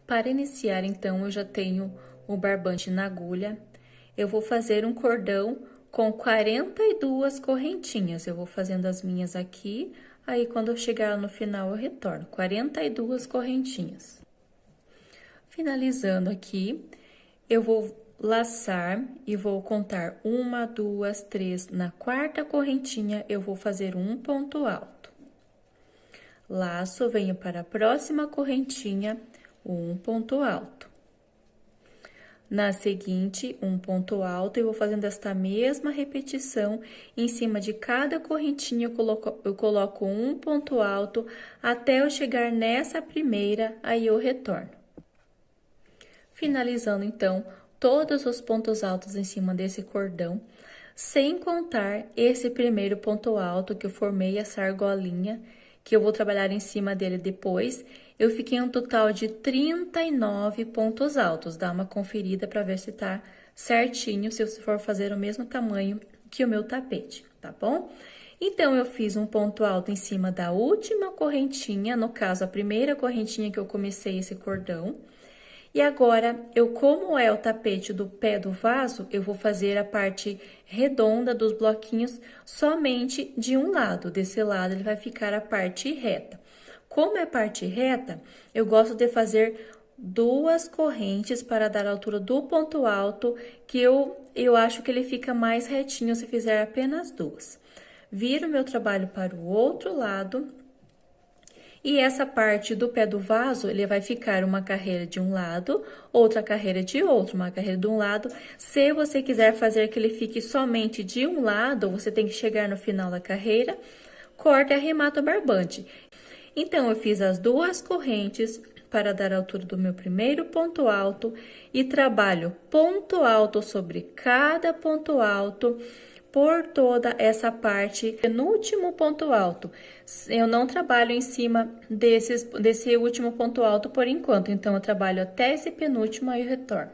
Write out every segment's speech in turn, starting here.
Para iniciar, então, eu já tenho o barbante na agulha. Eu vou fazer um cordão com 42 correntinhas. Eu vou fazendo as minhas aqui, aí quando eu chegar no final eu retorno. 42 correntinhas. Finalizando aqui, eu vou laçar e vou contar 1, 2, 3. Na quarta correntinha, eu vou fazer um ponto alto. Laço, venho para a próxima correntinha, um ponto alto. Na seguinte, um ponto alto, eu vou fazendo esta mesma repetição. Em cima de cada correntinha, eu coloco um ponto alto até eu chegar nessa primeira, aí eu retorno. Finalizando, então, todos os pontos altos em cima desse cordão, sem contar esse primeiro ponto alto que eu formei essa argolinha, que eu vou trabalhar em cima dele depois. Eu fiquei um total de 39 pontos altos. Dá uma conferida para ver se tá certinho, se você for fazer o mesmo tamanho que o meu tapete, tá bom? Então, eu fiz um ponto alto em cima da última correntinha, no caso, a primeira correntinha que eu comecei esse cordão. E agora, como é o tapete do pé do vaso, eu vou fazer a parte redonda dos bloquinhos somente de um lado. Desse lado, ele vai ficar a parte reta. Como é parte reta, eu gosto de fazer 2 correntes para dar a altura do ponto alto, que eu acho que ele fica mais retinho se fizer apenas 2. Viro meu trabalho para o outro lado. E essa parte do pé do vaso, ele vai ficar uma carreira de um lado, outra carreira de outro, uma carreira de um lado. Se você quiser fazer que ele fique somente de um lado, você tem que chegar no final da carreira, corta e arremata o barbante. Então, eu fiz as 2 correntes para dar a altura do meu primeiro ponto alto e trabalho ponto alto sobre cada ponto alto por toda essa parte, penúltimo ponto alto. Eu não trabalho em cima desse último ponto alto por enquanto, então eu trabalho até esse penúltimo e retorno.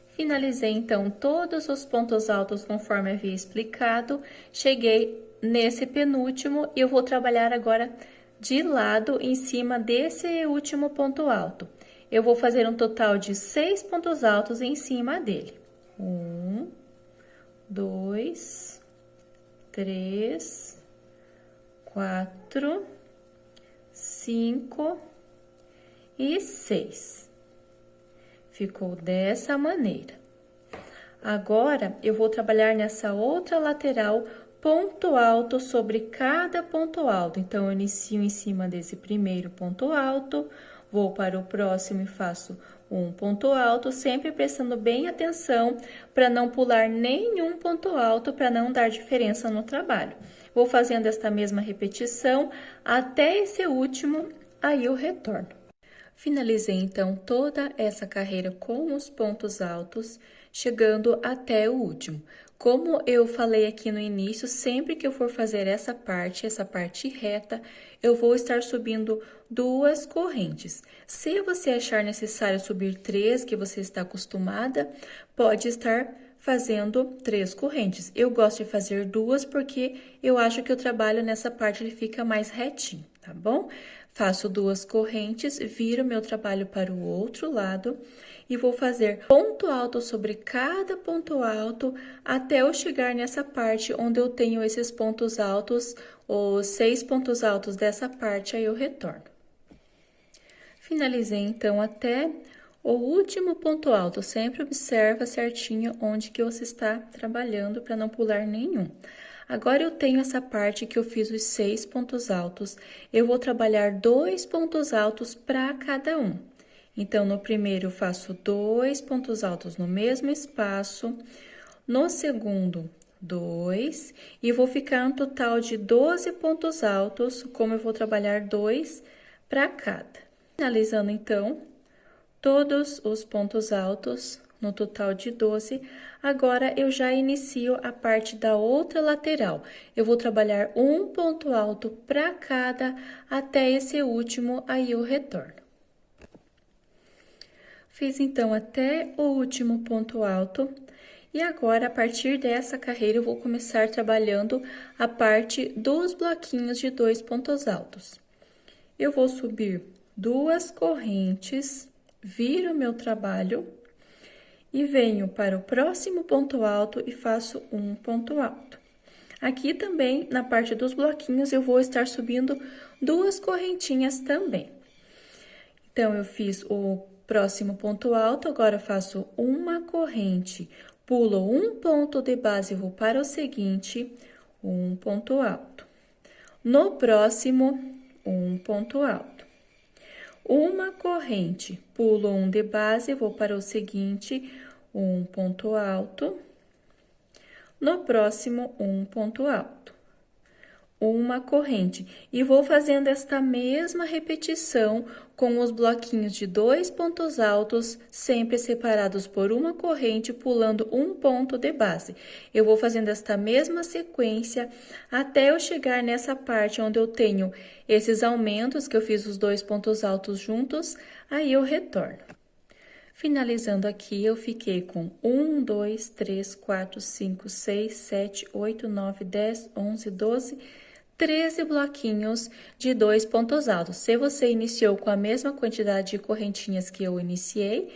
Finalizei, então, todos os pontos altos conforme havia explicado. Cheguei nesse penúltimo e eu vou trabalhar agora de lado em cima desse último ponto alto. Eu vou fazer um total de 6 pontos altos em cima dele. 1, 2, 3, 4, 5 e 6. Ficou dessa maneira. Agora, eu vou trabalhar nessa outra lateral, ponto alto sobre cada ponto alto. Então, eu inicio em cima desse primeiro ponto alto, vou para o próximo e faço um ponto alto, sempre prestando bem atenção para não pular nenhum ponto alto, para não dar diferença no trabalho. Vou fazendo esta mesma repetição até esse último, aí eu retorno. Finalizei, então, toda essa carreira com os pontos altos, chegando até o último. Como eu falei aqui no início, sempre que eu for fazer essa parte reta, eu vou estar subindo 2 correntes. Se você achar necessário subir 3, que você está acostumada, pode estar fazendo 3 correntes. Eu gosto de fazer 2 porque eu acho que o trabalho nessa parte ele fica mais retinho, tá bom? Faço 2 correntes, viro meu trabalho para o outro lado e vou fazer ponto alto sobre cada ponto alto até eu chegar nessa parte onde eu tenho esses pontos altos, os 6 pontos altos dessa parte, aí eu retorno. Finalizei, então, até o último ponto alto. Sempre observa certinho onde que você está trabalhando para não pular nenhum. Agora, eu tenho essa parte que eu fiz os 6 pontos altos. Eu vou trabalhar 2 pontos altos para cada um. Então, no primeiro, eu faço 2 pontos altos no mesmo espaço. No segundo, 2. E vou ficar um total de 12 pontos altos, como eu vou trabalhar 2 para cada. Finalizando, então, todos os pontos altos, no total de 12, agora eu já inicio a parte da outra lateral. Eu vou trabalhar um ponto alto para cada até esse último, aí eu retorno. Fiz então até o último ponto alto. E agora, a partir dessa carreira, eu vou começar trabalhando a parte dos bloquinhos de 2 pontos altos. Eu vou subir duas correntes, viro o meu trabalho e venho para o próximo ponto alto e faço um ponto alto. Aqui também, na parte dos bloquinhos, eu vou estar subindo duas correntinhas também. Então, eu fiz o próximo ponto alto, agora eu faço uma corrente, pulo um ponto de base e vou para o seguinte, um ponto alto. No próximo, um ponto alto. Uma corrente, pulo um de base, vou para o seguinte, um ponto alto. No próximo, um ponto alto. Uma corrente. E vou fazendo esta mesma repetição com os bloquinhos de 2 pontos altos, sempre separados por uma corrente, pulando um ponto de base. Eu vou fazendo esta mesma sequência até eu chegar nessa parte onde eu tenho esses aumentos, que eu fiz os 2 pontos altos juntos, aí eu retorno. Finalizando aqui, eu fiquei com 1, 2, 3, 4, 5, 6, 7, 8, 9, 10, 11, 12, 13 bloquinhos de 2 pontos altos. Se você iniciou com a mesma quantidade de correntinhas que eu iniciei,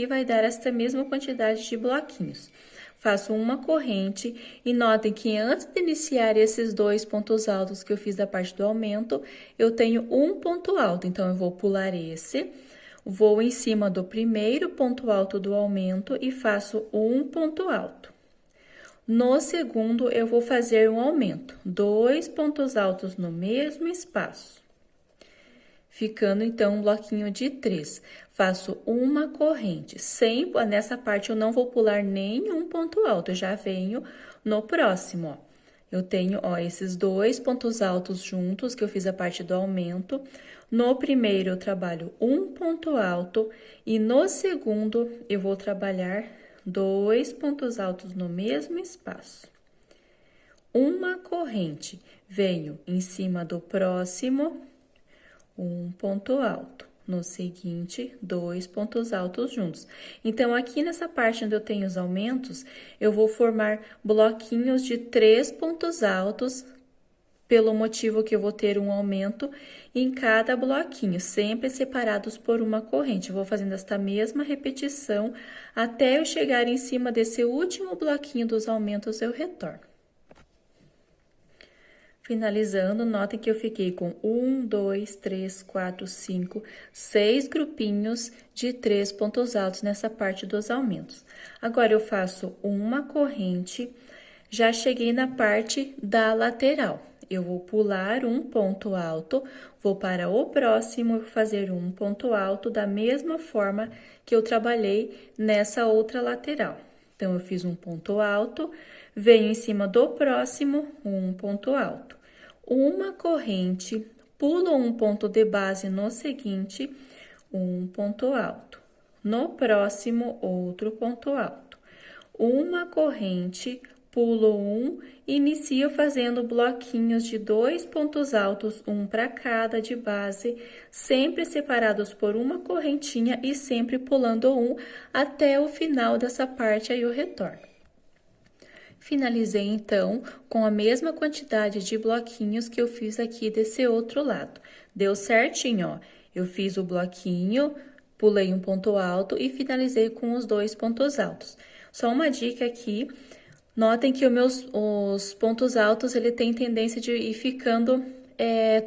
vai dar esta mesma quantidade de bloquinhos. Faço uma corrente e notem que antes de iniciar esses 2 pontos altos que eu fiz da parte do aumento, eu tenho um ponto alto. Então, eu vou pular esse, vou em cima do primeiro ponto alto do aumento e faço um ponto alto. No segundo, eu vou fazer um aumento, 2 pontos altos no mesmo espaço. Ficando, então, um bloquinho de 3. Faço uma corrente. Nessa parte, eu não vou pular nenhum ponto alto, eu já venho no próximo, ó. Eu tenho, ó, esses 2 pontos altos juntos, que eu fiz a parte do aumento. No primeiro, eu trabalho um ponto alto. E no segundo, eu vou trabalhar 2 pontos altos no mesmo espaço. Uma corrente, venho em cima do próximo, um ponto alto. No seguinte, 2 pontos altos juntos. Então, aqui nessa parte onde eu tenho os aumentos, eu vou formar bloquinhos de 3 pontos altos, pelo motivo que eu vou ter um aumento em cada bloquinho, sempre separados por uma corrente. Eu vou fazendo esta mesma repetição até eu chegar em cima desse último bloquinho dos aumentos, eu retorno. Finalizando, notem que eu fiquei com 1, 2, 3, 4, 5, 6 grupinhos de 3 pontos altos nessa parte dos aumentos. Agora, eu faço uma corrente, já cheguei na parte da lateral. Eu vou pular um ponto alto, vou para o próximo fazer um ponto alto da mesma forma que eu trabalhei nessa outra lateral. Então, eu fiz um ponto alto, venho em cima do próximo, um ponto alto. Uma corrente, pulo um ponto de base no seguinte, um ponto alto. No próximo, outro ponto alto. Uma corrente, pulo um, inicio fazendo bloquinhos de 2 pontos altos, um para cada de base, sempre separados por uma correntinha e sempre pulando um até o final dessa parte, aí eu retorno. Finalizei, então, com a mesma quantidade de bloquinhos que eu fiz aqui desse outro lado. Deu certinho, ó. Eu fiz o bloquinho, pulei um ponto alto e finalizei com os 2 pontos altos. Só uma dica aqui, notem que os pontos altos, ele tem tendência de ir ficando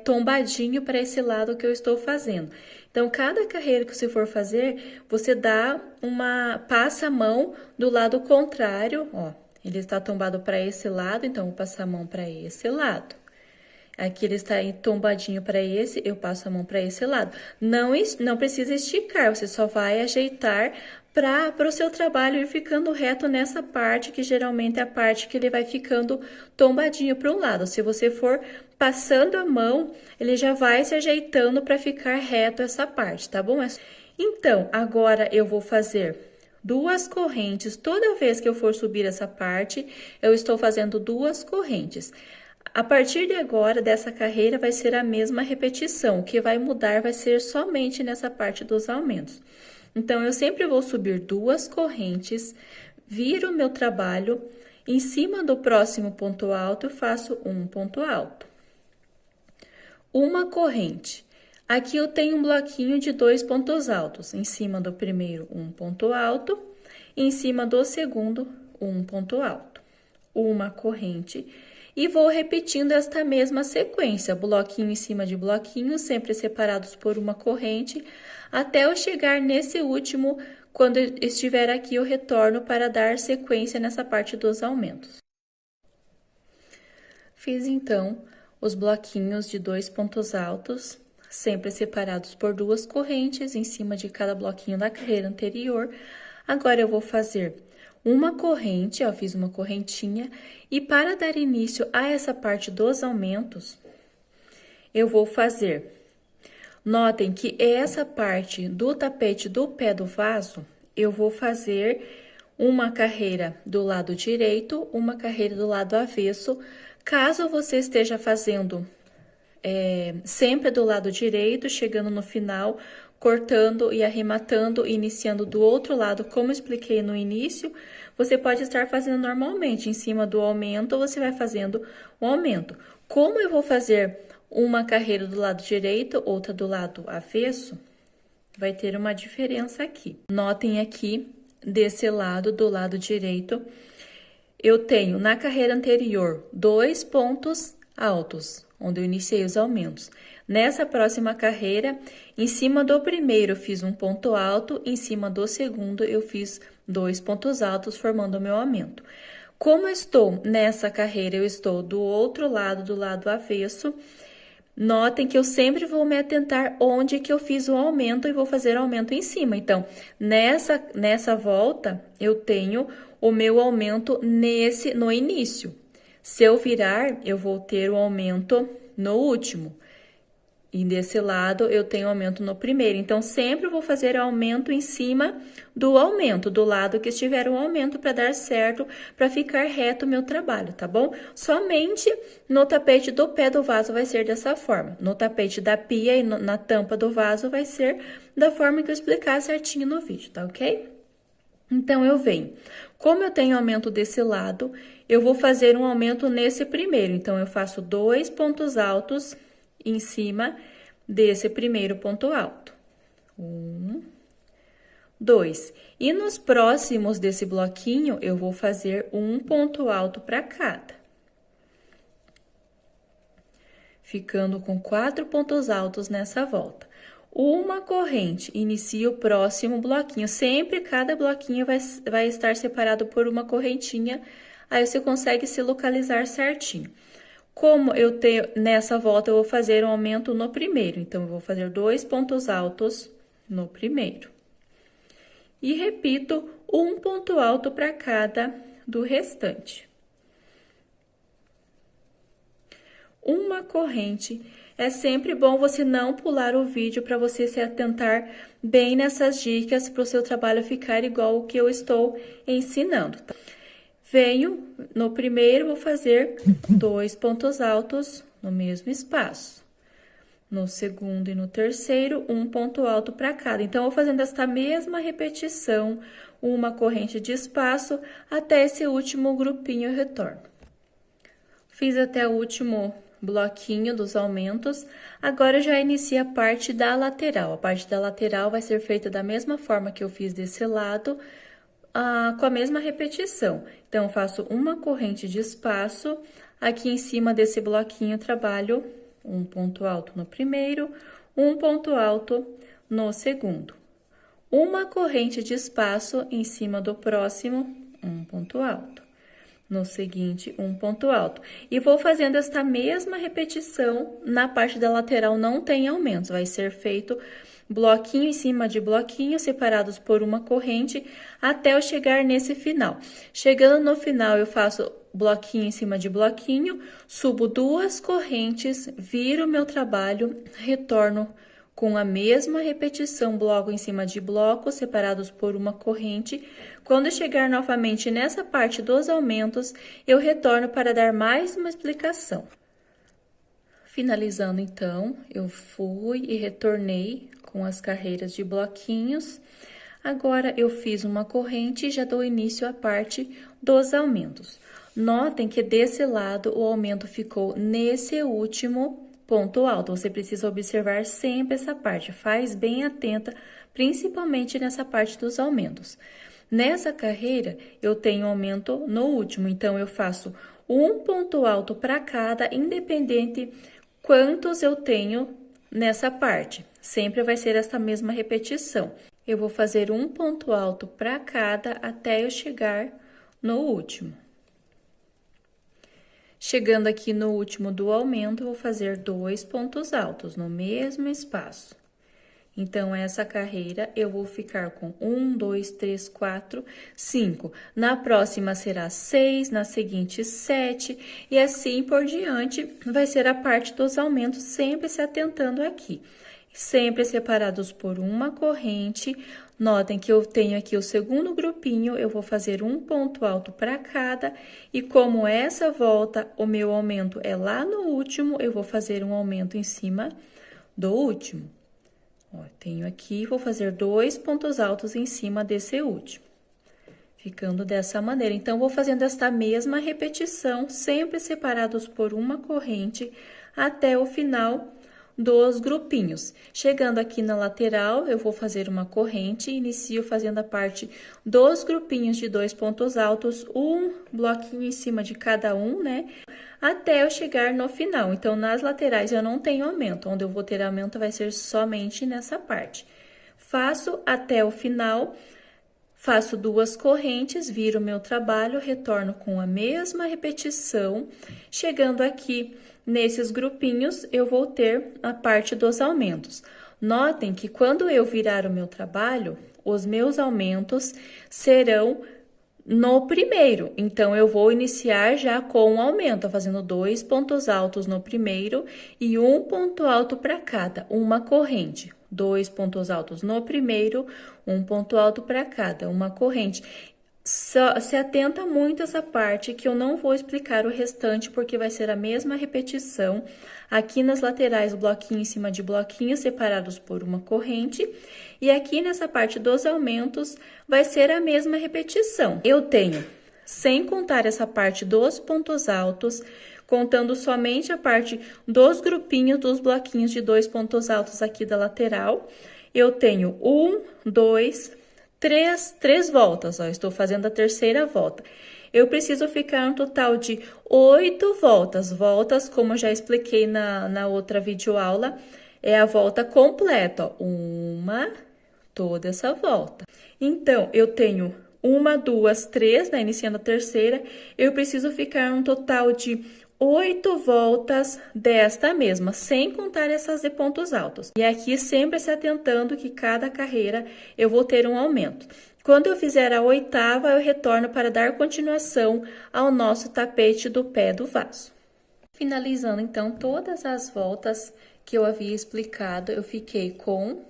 tombadinho para esse lado que eu estou fazendo. Então, cada carreira que você for fazer, você passa a mão do lado contrário, ó. Ele está tombado para esse lado, então, eu vou passar a mão para esse lado. Aqui ele está tombadinho para esse, eu passo a mão para esse lado. Não precisa esticar, você só vai ajeitar para o seu trabalho ir ficando reto nessa parte, que geralmente é a parte que ele vai ficando tombadinho para um lado. Se você for passando a mão, ele já vai se ajeitando para ficar reto essa parte, tá bom? Então, agora eu vou fazer 2 correntes. Toda vez que eu for subir essa parte, eu estou fazendo 2 correntes. A partir de agora, dessa carreira, vai ser a mesma repetição. O que vai mudar vai ser somente nessa parte dos aumentos. Então, eu sempre vou subir 2 correntes, viro o meu trabalho, em cima do próximo ponto alto, eu faço um ponto alto. Uma corrente. Aqui eu tenho um bloquinho de 2 pontos altos. Em cima do primeiro, um ponto alto. E em cima do segundo, um ponto alto. Uma corrente. E vou repetindo esta mesma sequência, bloquinho em cima de bloquinho, sempre separados por uma corrente, até eu chegar nesse último. Quando estiver aqui, eu retorno para dar sequência nessa parte dos aumentos. Fiz, então, os bloquinhos de 2 pontos altos, sempre separados por 2 correntes, em cima de cada bloquinho da carreira anterior. Agora, eu vou fazer uma corrente, ó, fiz uma correntinha, e para dar início a essa parte dos aumentos, eu vou fazer... Notem que essa parte do tapete do pé do vaso, eu vou fazer uma carreira do lado direito, uma carreira do lado avesso. Caso você esteja fazendo sempre do lado direito, chegando no final, cortando e arrematando, iniciando do outro lado, como expliquei no início, você pode estar fazendo normalmente. Em cima do aumento, você vai fazendo o aumento. Como eu vou fazer uma carreira do lado direito, outra do lado avesso, vai ter uma diferença aqui. Notem aqui, desse lado, do lado direito, eu tenho na carreira anterior 2 pontos altos, onde eu iniciei os aumentos. Nessa próxima carreira, em cima do primeiro eu fiz um ponto alto, em cima do segundo eu fiz 2 pontos altos, formando o meu aumento. Como eu estou nessa carreira, eu estou do outro lado, do lado avesso. Notem que eu sempre vou me atentar onde que eu fiz o aumento e vou fazer o aumento em cima. Então, nessa volta, eu tenho o meu aumento no início. Se eu virar, eu vou ter o aumento no último. E desse lado, eu tenho aumento no primeiro. Então, sempre eu vou fazer aumento em cima do aumento, do lado que estiver o aumento, para dar certo, para ficar reto o meu trabalho, tá bom? Somente no tapete do pé do vaso vai ser dessa forma. No tapete da pia e na tampa do vaso vai ser da forma que eu explicar certinho no vídeo, tá ok? Então, eu venho. Como eu tenho aumento desse lado, eu vou fazer um aumento nesse primeiro. Então, eu faço 2 pontos altos em cima desse primeiro ponto alto. 1, 2. E nos próximos desse bloquinho, eu vou fazer um ponto alto para cada. Ficando com 4 pontos altos nessa volta. Uma corrente inicia o próximo bloquinho. Sempre cada bloquinho vai estar separado por uma correntinha. Aí você consegue se localizar certinho. Como eu tenho, nessa volta, eu vou fazer um aumento no primeiro. Então, eu vou fazer 2 pontos altos no primeiro. E repito um ponto alto para cada do restante. Uma corrente. É sempre bom você não pular o vídeo para você se atentar bem nessas dicas para o seu trabalho ficar igual o que eu estou ensinando, tá? Venho no primeiro, vou fazer 2 pontos altos no mesmo espaço. No segundo e no terceiro, um ponto alto para cada. Então, eu vou fazendo esta mesma repetição, uma corrente de espaço, até esse último grupinho eu retorno. Fiz até o último bloquinho dos aumentos. Agora, eu já inicio a parte da lateral. A parte da lateral vai ser feita da mesma forma que eu fiz desse lado, com a mesma repetição. Então, eu faço uma corrente de espaço, aqui em cima desse bloquinho eu trabalho um ponto alto no primeiro, um ponto alto no segundo. Uma corrente de espaço em cima do próximo, um ponto alto. No seguinte, um ponto alto. E vou fazendo esta mesma repetição, na parte da lateral não tem aumentos, vai ser feito bloquinho em cima de bloquinho, separados por uma corrente, até eu chegar nesse final. Chegando no final, eu faço bloquinho em cima de bloquinho, subo 2 correntes, viro o meu trabalho, retorno com a mesma repetição, bloco em cima de bloco, separados por uma corrente. Quando chegar novamente nessa parte dos aumentos, eu retorno para dar mais uma explicação. Finalizando, então, eu fui e retornei com as carreiras de bloquinhos. Agora, eu fiz uma corrente e já dou início à parte dos aumentos. Notem que desse lado, o aumento ficou nesse último ponto alto. Você precisa observar sempre essa parte, faz bem atenta, principalmente nessa parte dos aumentos. Nessa carreira, eu tenho aumento no último, então eu faço um ponto alto para cada, independente quantos eu tenho nessa parte. Sempre vai ser essa mesma repetição. Eu vou fazer um ponto alto para cada até eu chegar no último. Chegando aqui no último do aumento, eu vou fazer 2 pontos altos no mesmo espaço. Então, essa carreira eu vou ficar com 1, 2, 3, 4, 5. Na próxima será 6, na seguinte 7, e assim por diante vai ser a parte dos aumentos, sempre se atentando aqui. Sempre separados por uma corrente. Notem que eu tenho aqui o segundo grupinho, eu vou fazer um ponto alto para cada, e como essa volta, o meu aumento é lá no último, eu vou fazer um aumento em cima do último. Ó, tenho aqui, vou fazer 2 pontos altos em cima desse último, ficando dessa maneira. Então, vou fazendo esta mesma repetição, sempre separados por uma corrente, até o final dos grupinhos. Chegando aqui na lateral, eu vou fazer uma corrente, inicio fazendo a parte dos grupinhos de 2 pontos altos, um bloquinho em cima de cada um, né? Até eu chegar no final. Então, nas laterais eu não tenho aumento, onde eu vou ter aumento vai ser somente nessa parte. Faço até o final, faço 2 correntes, viro o meu trabalho, retorno com a mesma repetição. Chegando aqui nesses grupinhos, eu vou ter a parte dos aumentos. Notem que quando eu virar o meu trabalho, os meus aumentos serão no primeiro. Então, eu vou iniciar já com um aumento, fazendo 2 pontos altos no primeiro e um ponto alto para cada, uma corrente. 2 pontos altos no primeiro, um ponto alto para cada, uma corrente. Se atenta muito essa parte que eu não vou explicar o restante, porque vai ser a mesma repetição. Aqui nas laterais, bloquinho em cima de bloquinho, separados por uma corrente. E aqui nessa parte dos aumentos, vai ser a mesma repetição. Eu tenho, sem contar essa parte dos pontos altos, contando somente a parte dos grupinhos dos bloquinhos de 2 pontos altos aqui da lateral, eu tenho 1, 2, 3 voltas, ó, estou fazendo a terceira volta. Eu preciso ficar um total de 8 voltas. Voltas, como eu já expliquei na outra videoaula, é a volta completa, ó. Toda essa volta. Então, eu tenho 1, 2, 3, né, iniciando a terceira, eu preciso ficar um total de 8 voltas desta mesma, sem contar essas de pontos altos. E aqui sempre se atentando que cada carreira eu vou ter um aumento. Quando eu fizer a 8ª, eu retorno para dar continuação ao nosso tapete do pé do vaso. Finalizando, então, todas as voltas que eu havia explicado, eu fiquei com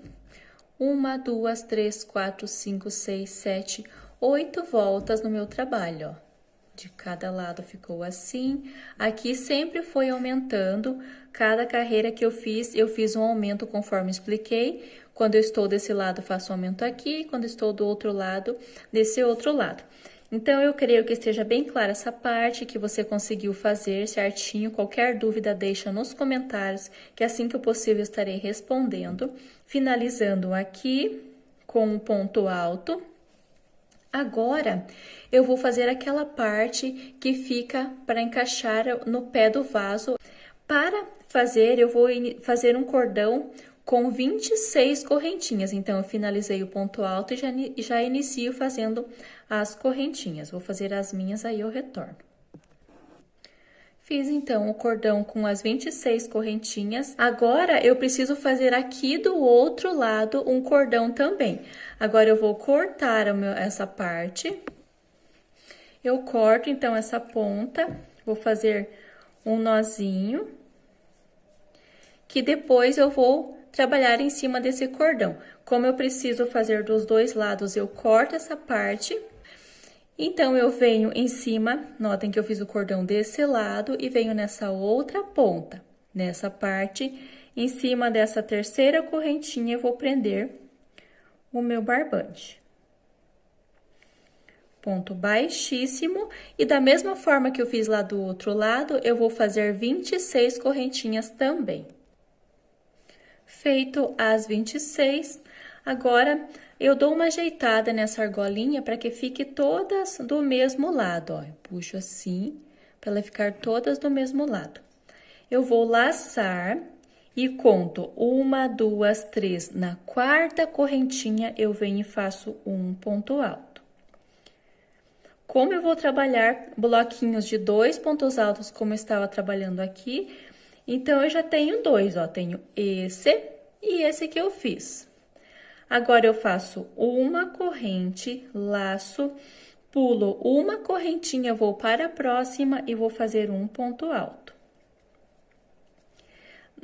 1, 2, 3, 4, 5, 6, 7, 8 voltas no meu trabalho, ó. De cada lado ficou assim. Aqui sempre foi aumentando. Cada carreira que eu fiz um aumento conforme expliquei. Quando eu estou desse lado, faço um aumento aqui. Quando estou do outro lado, desse outro lado. Então, eu creio que esteja bem clara essa parte, que você conseguiu fazer certinho. Qualquer dúvida, deixa nos comentários, que assim que possível estarei respondendo. Finalizando aqui com um ponto alto. Agora, eu vou fazer aquela parte que fica para encaixar no pé do vaso. Para fazer, eu vou fazer um cordão com 26 correntinhas. Então, eu finalizei o ponto alto e já inicio fazendo as correntinhas. Vou fazer as minhas, aí eu retorno. Fiz, então, o cordão com as 26 correntinhas. Agora, eu preciso fazer aqui do outro lado um cordão também. Agora, eu vou cortar essa parte. Eu corto, então, essa ponta. Vou fazer um nozinho. Que depois eu vou trabalhar em cima desse cordão. Como eu preciso fazer dos dois lados, eu corto essa parte. Então, eu venho em cima, notem que eu fiz o cordão desse lado e venho nessa outra ponta, nessa parte, em cima dessa terceira correntinha, eu vou prender o meu barbante. ponto baixíssimo, e da mesma forma que eu fiz lá do outro lado, eu vou fazer 26 correntinhas também. Feito as 26, agora eu dou uma ajeitada nessa argolinha para que fique todas do mesmo lado, ó. Eu puxo assim, para ela ficar todas do mesmo lado. Eu vou laçar e conto 1, 2, 3. Na quarta correntinha, eu venho e faço um ponto alto. Como eu vou trabalhar bloquinhos de 2 pontos altos, como eu estava trabalhando aqui, então, eu já tenho 2, ó. Tenho esse e esse que eu fiz. Agora, eu faço uma corrente, laço, pulo uma correntinha, vou para a próxima e vou fazer um ponto alto.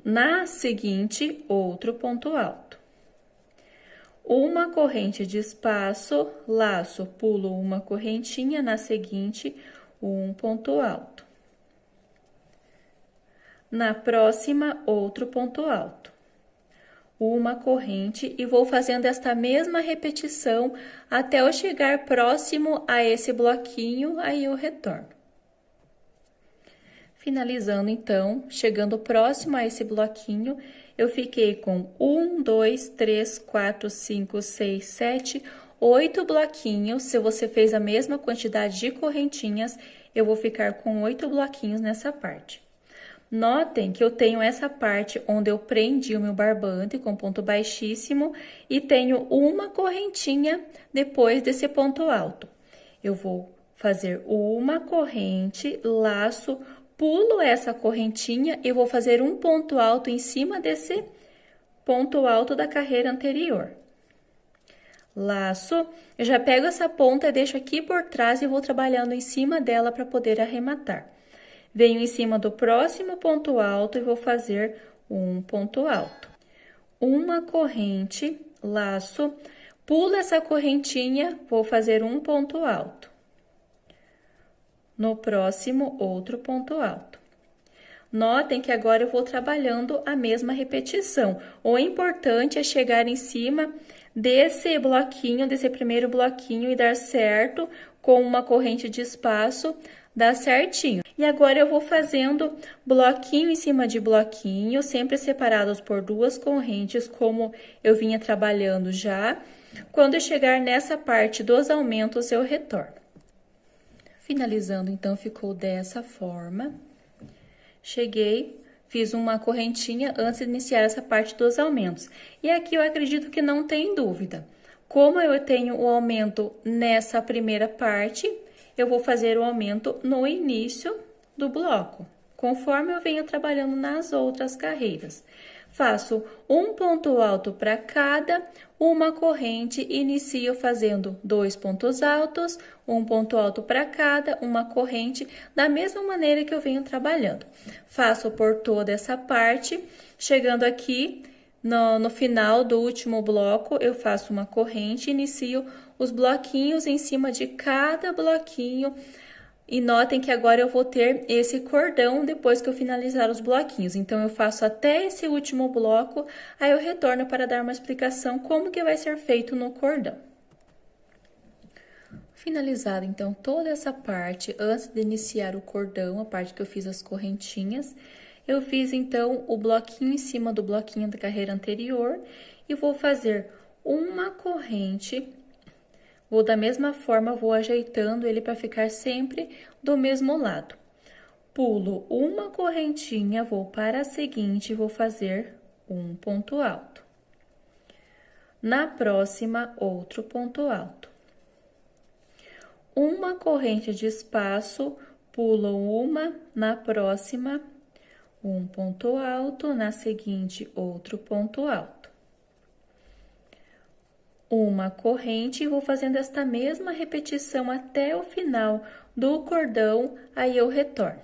Na seguinte, outro ponto alto. Uma corrente de espaço, laço, pulo uma correntinha, na seguinte, um ponto alto. Na próxima, outro ponto alto. Uma corrente e vou fazendo esta mesma repetição até eu chegar próximo a esse bloquinho, aí eu retorno. Finalizando, então, chegando próximo a esse bloquinho, eu fiquei com 1, 2, 3, 4, 5, 6, 7, 8 bloquinhos. Se você fez a mesma quantidade de correntinhas, eu vou ficar com 8 bloquinhos nessa parte. Notem que eu tenho essa parte onde eu prendi o meu barbante com ponto baixíssimo e tenho uma correntinha depois desse ponto alto. Eu vou fazer uma corrente, laço, pulo essa correntinha e vou fazer um ponto alto em cima desse ponto alto da carreira anterior. Laço, eu já pego essa ponta e deixo aqui por trás e vou trabalhando em cima dela para poder arrematar. Venho em cima do próximo ponto alto e vou fazer um ponto alto. Uma corrente, laço, pulo essa correntinha, vou fazer um ponto alto. No próximo, outro ponto alto. Notem que agora eu vou trabalhando a mesma repetição. O importante é chegar em cima desse bloquinho, desse primeiro bloquinho e dar certo com uma corrente de espaço, dá certinho. E agora eu vou fazendo bloquinho em cima de bloquinho, sempre separados por 2 correntes, como eu vinha trabalhando já. Quando eu chegar nessa parte dos aumentos, eu retorno. Finalizando, então, ficou dessa forma. Cheguei, fiz uma correntinha antes de iniciar essa parte dos aumentos. E aqui eu acredito que não tem dúvida. Como eu tenho o aumento nessa primeira parte, eu vou fazer o aumento no início do bloco, conforme eu venho trabalhando nas outras carreiras. Faço um ponto alto para cada, uma corrente, inicio fazendo 2 pontos altos, um ponto alto para cada, uma corrente, da mesma maneira que eu venho trabalhando. Faço por toda essa parte, chegando aqui no final do último bloco, eu faço uma corrente, inicio os bloquinhos em cima de cada bloquinho. E notem que agora eu vou ter esse cordão depois que eu finalizar os bloquinhos. Então, eu faço até esse último bloco, aí eu retorno para dar uma explicação como que vai ser feito no cordão. Finalizada, então, toda essa parte, antes de iniciar o cordão, a parte que eu fiz as correntinhas, eu fiz, então, o bloquinho em cima do bloquinho da carreira anterior e vou fazer uma corrente. Vou da mesma forma, vou ajeitando ele para ficar sempre do mesmo lado. Pulo uma correntinha, vou para a seguinte, vou fazer um ponto alto. Na próxima, outro ponto alto. Uma corrente de espaço, pulo uma, na próxima, um ponto alto, na seguinte, outro ponto alto. Uma corrente e vou fazendo esta mesma repetição até o final do cordão, aí eu retorno.